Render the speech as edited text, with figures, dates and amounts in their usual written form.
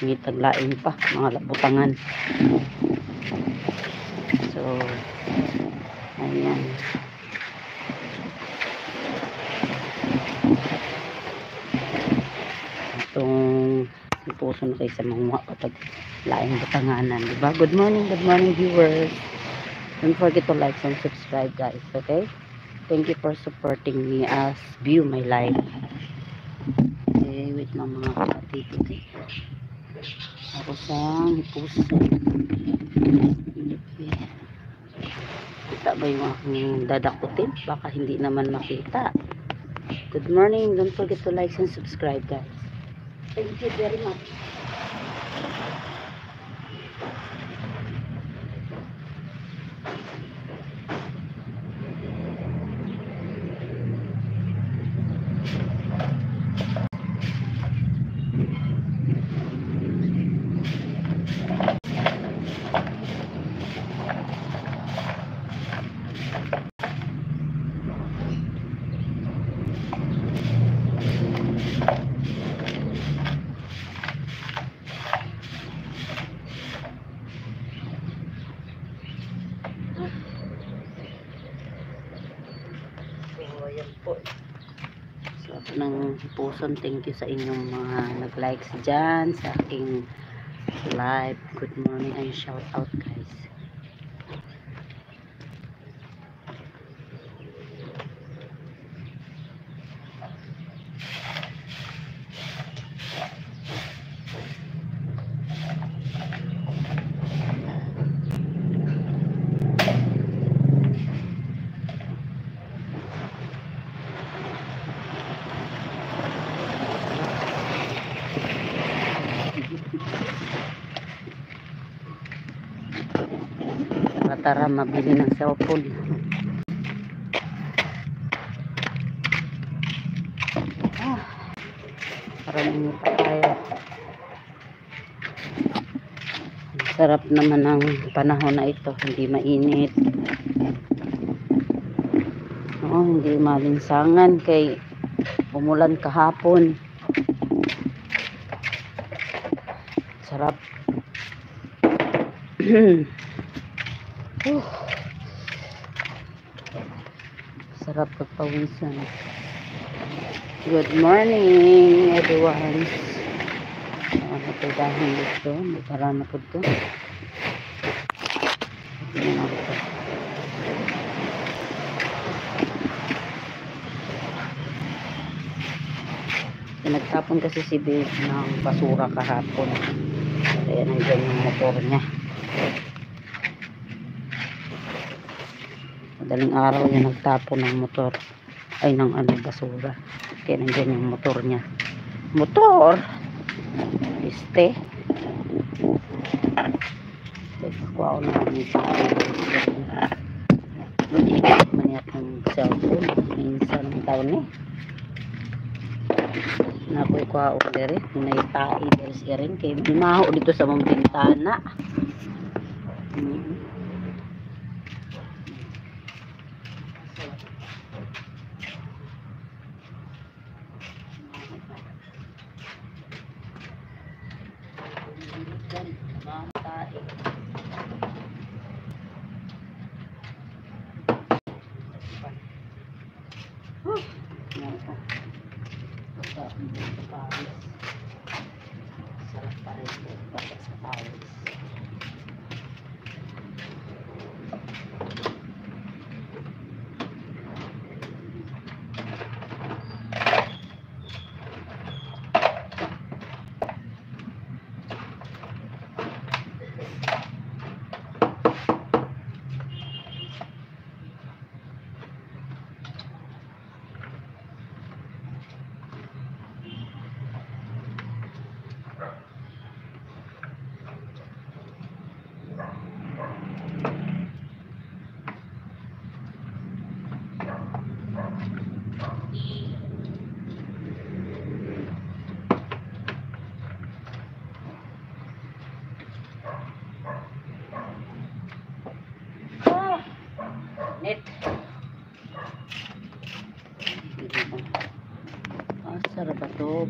ngitag lain pa mga labutangan. So ayan, itong puso na kayo sa mga patag laing butanganan, diba? Good morning viewers. Don't forget to like and subscribe guys, okay? Thank you for supporting me as view my life. Okay, wait lang mga kapatid, okay? Ako sang puso. Okay. Kita ba yung aking dadakutin? Baka hindi naman makita. Good morning. Don't forget to like and subscribe guys. Thank you very much. Ayan po. So, ng puson, thank you sa inyong mga nag-likes dyan sa aking live. Good morning and shout out guys. Tara mabili ng cellphone. Maraming pa tayo. Sarap naman ang panahon na ito, hindi mainit. Hindi malinsangan kay umulan kahapon. Sarap. Sarap pagpawisan. Good morning everyone. Ito dahil dito magkara na po ito. Nagtapon kasi si Babe ng basura kahapon, kaya nandiyan yung motor niya. Madaling araw niya nagtapon ng motor ay ng basura, kaya nandiyan yung motor niya. Motor este kuha ko namin sa maniyak ng cellphone minsan ng taon nakoy kuha ko dere naitai dere siya rin kaya maho dito sa mga bintana. Sarap pa rin sa pawis. Net. Sarap ba ito?